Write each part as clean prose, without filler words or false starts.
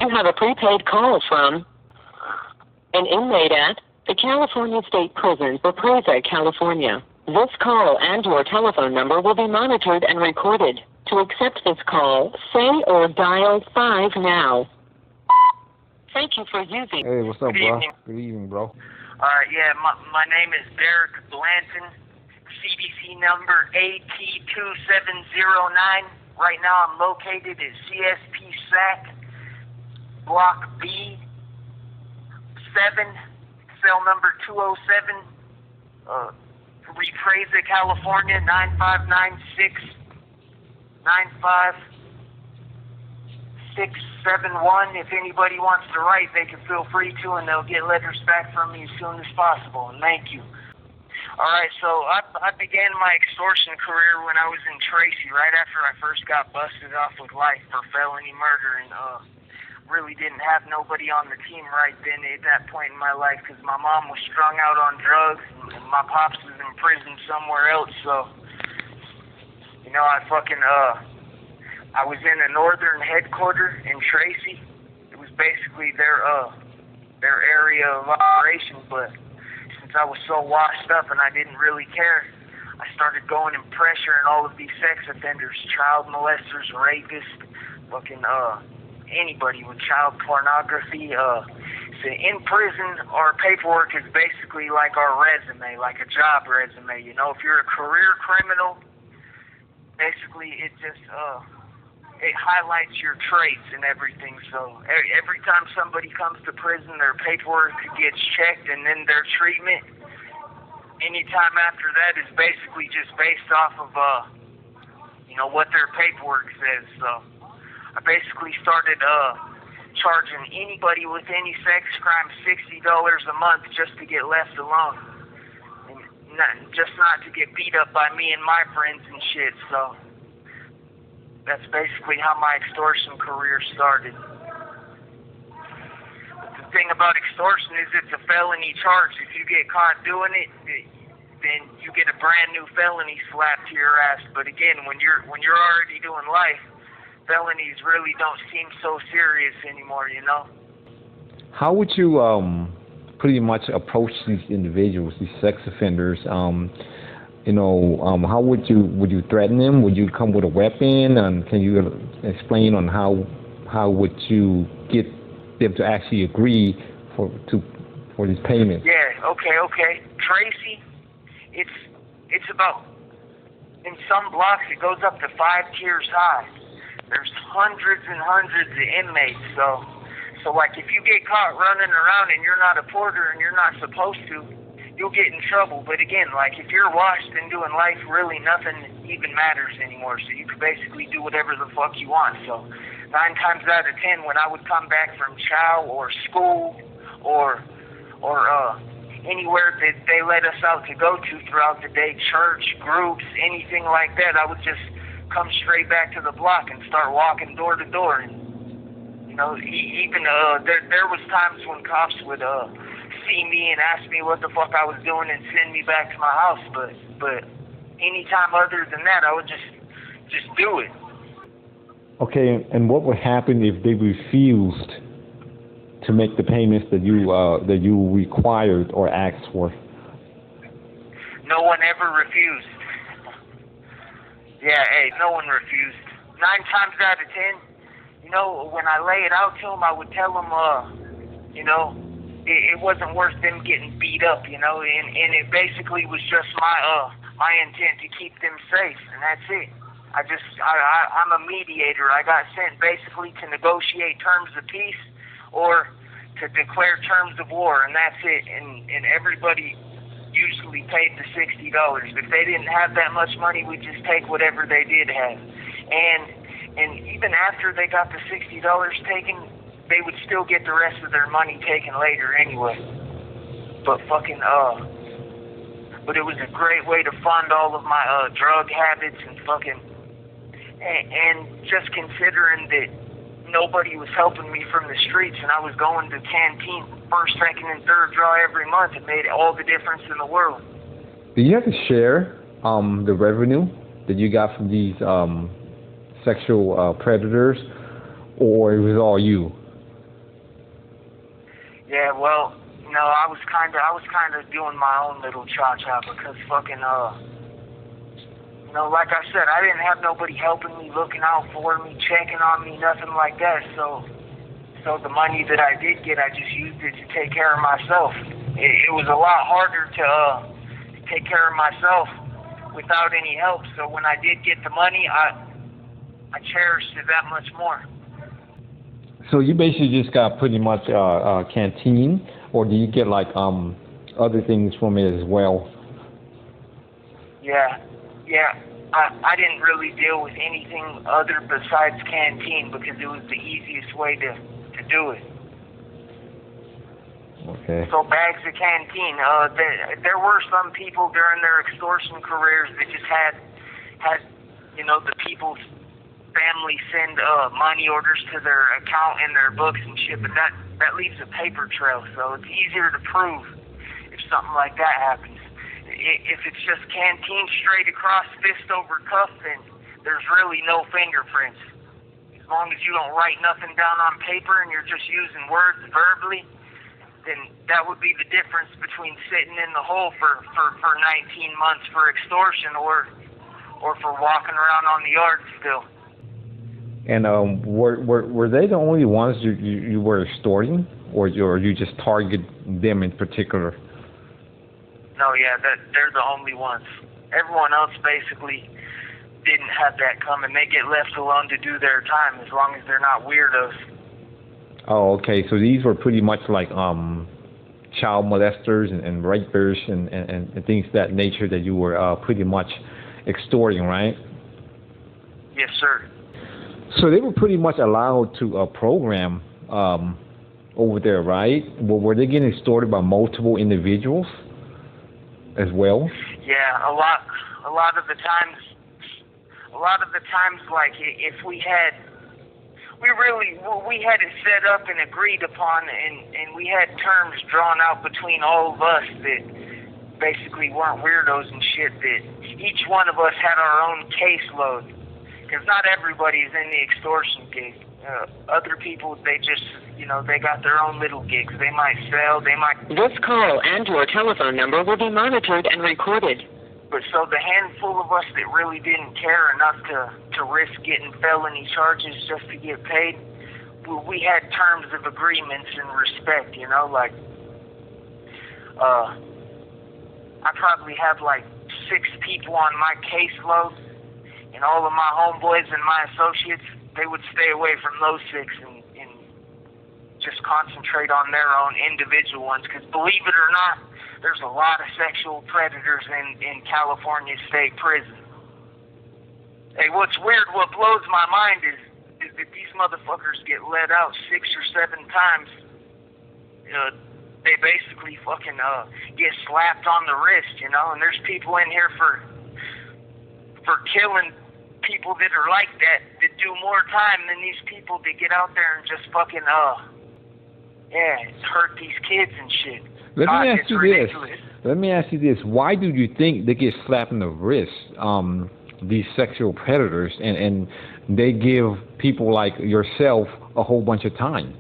You have a prepaid call from an inmate at the California State Prison for Presa, California. This call and your telephone number will be monitored and recorded. To accept this call, say or dial 5 now. Thank you for using. Hey, what's up, bro? Good evening, bro. Yeah, my name is Derek Blanton, CDC number AT2709. Right now I'm located at CSP SAC, Block B, 7, cell number 207, Presa, California, 959695671. If anybody wants to write, they can feel free to, and they'll get letters back from me as soon as possible, and thank you. Alright, so I began my extortion career when I was in Tracy, right after I first got busted off with life for felony murder, and really didn't have nobody on the team right then at that point in my life, because my mom was strung out on drugs, and my pops was in prison somewhere else, so, you know, I was in a northern headquarters in Tracy. It was basically their area of operation, but since I was so washed up and I didn't really care, I started going and pressuring all of these sex offenders, child molesters, rapists, anybody with child pornography. So in prison, our paperwork is basically like our resume, like a job resume. You know, if you're a career criminal, basically it just it highlights your traits and everything. So every time somebody comes to prison, their paperwork gets checked, and then their treatment, anytime after that, is basically just based off of, you know, what their paperwork says. So I basically started charging anybody with any sex crime $60 a month just to get left alone, and not to get beat up by me and my friends and shit. So that's basically how my extortion career started. But the thing about extortion is it's a felony charge. If you get caught doing it, then you get a brand new felony slapped to your ass. But again, when you're already doing life, felonies really don't seem so serious anymore, you know? How would you pretty much approach these individuals, these sex offenders? You know, how would you threaten them? Would you come with a weapon? And can you explain on how would you get them to actually agree for this payment? Yeah, okay. Tracy, it's about, in some blocks it goes up to 5 tiers high. There's hundreds and hundreds of inmates, so like if you get caught running around and you're not a porter and you're not supposed to, you'll get in trouble. But again, like if you're washed and doing life, really nothing even matters anymore. So you can basically do whatever the fuck you want. So 9 times out of 10, when I would come back from chow or school or anywhere that they let us out to go to throughout the day, church, groups, anything like that, I would just come straight back to the block and start walking door to door. And you know, even there was times when cops would see me and ask me what the fuck I was doing and send me back to my house, but any time other than that, I would just do it. Okay, and what would happen if they refused to make the payments that you required or asked for? No one ever refused. Yeah, hey, no one refused. 9 times out of 10, you know, when I lay it out to them, I would tell them, you know, it wasn't worth them getting beat up, you know, and it basically was just my intent to keep them safe, and that's it. I'm a mediator. I got sent basically to negotiate terms of peace or to declare terms of war, and that's it. And everybody usually paid the $60. If they didn't have that much money, we'd just take whatever they did have. And even after they got the $60 taken, they would still get the rest of their money taken later anyway. But but it was a great way to fund all of my drug habits and just considering that nobody was helping me from the streets and I was going to canteen first, second, and third draw every month, it made all the difference in the world. Do you have to share the revenue that you got from these sexual predators, or it was all you? Yeah, well, no, I was kind of doing my own little cha-cha because fucking, like I said, I didn't have nobody helping me, looking out for me, checking on me, nothing like that. So the money that I did get, I just used it to take care of myself. It was a lot harder to take care of myself without any help. So when I did get the money, I cherished it that much more. So you basically just got pretty much canteen, or do you get like other things from it as well? Yeah. I didn't really deal with anything other besides canteen because it was the easiest way to do it. Okay. So bags of canteen. There were some people during their extortion careers that just had the people's family send money orders to their account and their books and shit, but that leaves a paper trail, so it's easier to prove if something like that happens. If it's just canteen straight across, fist over cuff, then there's really no fingerprints. As long as you don't write nothing down on paper and you're just using words verbally, then that would be the difference between sitting in the hole for 19 months for extortion or for walking around on the yard still. And were they the only ones you were extorting, or you just target them in particular? No, yeah, they're the only ones. Everyone else basically didn't have that coming. They get left alone to do their time as long as they're not weirdos. Oh, okay. So these were pretty much like child molesters and rapers and things of that nature that you were pretty much extorting, right? Yes, sir. So they were pretty much allowed to program over there, right? Were they getting extorted by multiple individuals as well? Yeah, a lot of the times, like if we had it set up and agreed upon, and we had terms drawn out between all of us that basically weren't weirdos and shit, that each one of us had our own caseload. Because not everybody's in the extortion gig. Other people, they just, they got their own little gigs. They might sell, they might... This call and your telephone number will be monitored and recorded. But so the handful of us that really didn't care enough to risk getting felony charges just to get paid, we had terms of agreements and respect, like... I probably have like 6 people on my caseload, and all of my homeboys and my associates, they would stay away from those 6 and just concentrate on their own individual ones. Because believe it or not, there's a lot of sexual predators in California State Prison. Hey, what's weird, what blows my mind is that these motherfuckers get let out 6 or 7 times. They basically fucking get slapped on the wrist, and there's people in here for killing people that are like that do more time than these people that get out there and just fucking hurt these kids and shit. Let me ask you this. Why do you think they get slapped in the wrist, these sexual predators, and they give people like yourself a whole bunch of time?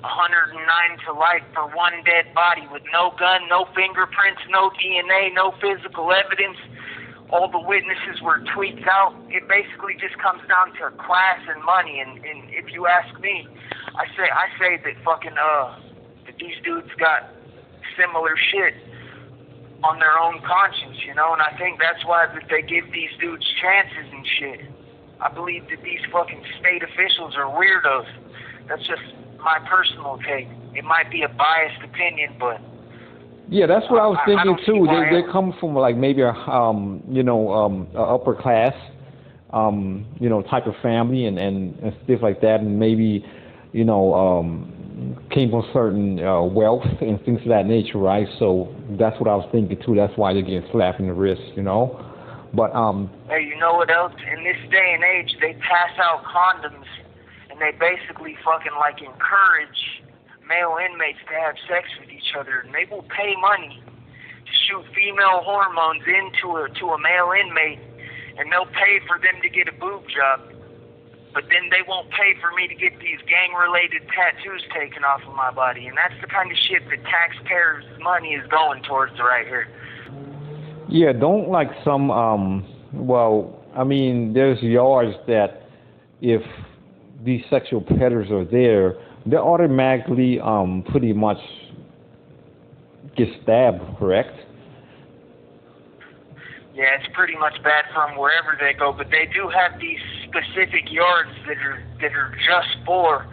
109 to life for one dead body with no gun, no fingerprints, no DNA, no physical evidence. All the witnesses were tweaked out. It basically just comes down to class and money. And if you ask me, I say that fucking that these dudes got similar shit on their own conscience, and I think that's why that they give these dudes chances and shit. I believe that these fucking state officials are weirdos. That's just my personal take. It might be a biased opinion, but yeah, that's what I was thinking too. They come from like maybe a upper class type of family and stuff like that, and maybe came from certain wealth and things of that nature, right? So that's what I was thinking too. That's why they get slapped in the wrist, But hey, you know what else? In this day and age, they pass out condoms, and they basically fucking like encourage male inmates to have sex with each other, and they will pay money to shoot female hormones into a male inmate, and they'll pay for them to get a boob job. but then they won't pay for me to get these gang-related tattoos taken off of my body, and that's the kind of shit that taxpayers' money is going towards right here. Yeah, don't like some, well, I mean, there's yards that if these sexual predators are there, they automatically pretty much get stabbed, correct? Yeah, it's pretty much bad from wherever they go, but they do have these specific yards that are just for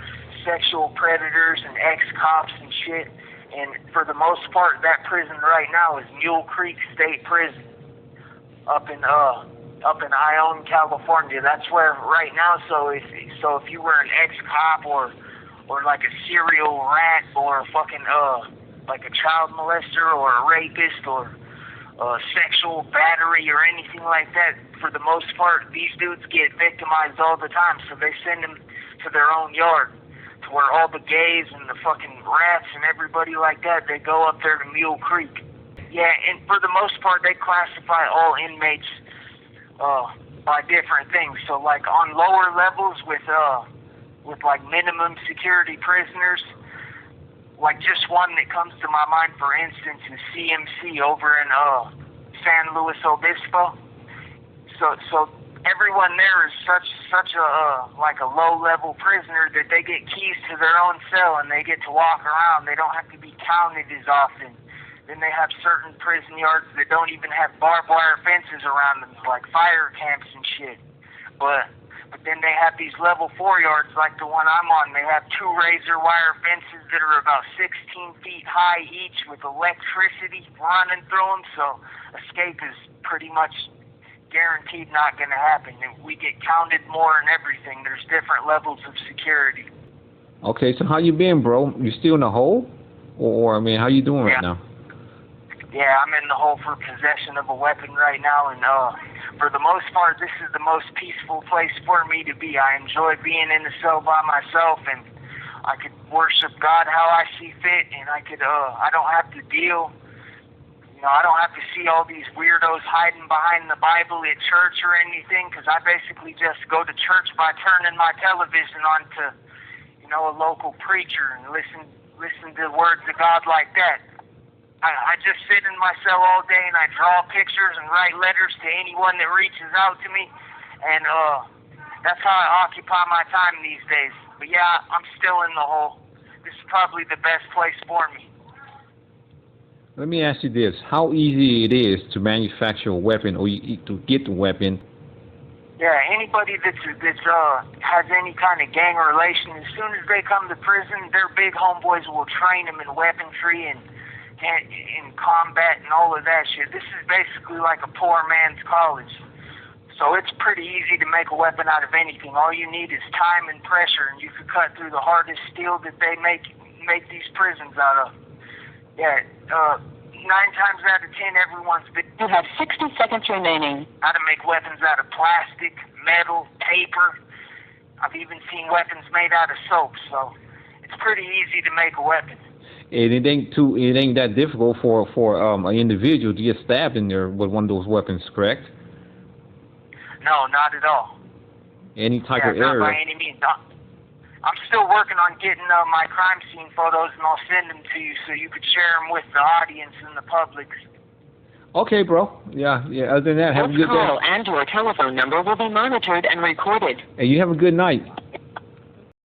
sexual predators and ex-cops and shit. And for the most part, that prison right now is Mule Creek State Prison up in Ione, California. That's where right now. So if you were an ex-cop or like a serial rat or fucking like a child molester or a rapist or sexual battery or anything like that, for the most part, these dudes get victimized all the time. So they send them to their own yard, to where all the gays and the fucking rats and everybody like that, they go up there to Mule Creek. Yeah, and for the most part, they classify all inmates by different things. So like on lower levels with like minimum security prisoners, like just one that comes to my mind, for instance, is CMC over in San Luis Obispo. So everyone there is such a like a low level prisoner that they get keys to their own cell and they get to walk around. They don't have to be counted as often. Then they have certain prison yards that don't even have barbed wire fences around them, like fire camps and shit. But then they have these level 4 yards like the one I'm on. They have 2 razor wire fences that are about 16 feet high each with electricity running through them. So escape is pretty much guaranteed not going to happen. And we get counted more and everything. There's different levels of security. Okay, so how you been, bro? You still in the hole? Or I mean, how you doing right now? Yeah, I'm in the hole for possession of a weapon right now, and for the most part, this is the most peaceful place for me to be. I enjoy being in the cell by myself, and I could worship God how I see fit, and I don't have to deal, I don't have to see all these weirdos hiding behind the Bible at church or anything, because I basically just go to church by turning my television on to, a local preacher and listen to the words of God like that. I just sit in my cell all day and I draw pictures and write letters to anyone that reaches out to me, and that's how I occupy my time these days. But yeah, I'm still in the hole. This is probably the best place for me. Let me ask you this: how easy it is to manufacture a weapon or to get the weapon? Yeah, anybody that has any kind of gang relation, as soon as they come to prison, their big homeboys will train them in weaponry and in combat and all of that shit. This is basically like a poor man's college. So it's pretty easy to make a weapon out of anything. All you need is time and pressure, and you could cut through the hardest steel that they make these prisons out of. Yeah, 9 times out of 10, everyone's been... You have 60 seconds remaining. How to make weapons out of plastic, metal, paper. I've even seen weapons made out of soap, so it's pretty easy to make a weapon. And it ain't that difficult for an individual to get stabbed in there with one of those weapons, correct? No, not at all. Any type of not area. by any means. I'm still working on getting my crime scene photos, and I'll send them to you so you could share them with the audience and the public. Okay, bro. Yeah. Other than that, have a good day. This call and your telephone number will be monitored and recorded. Hey, you have a good night.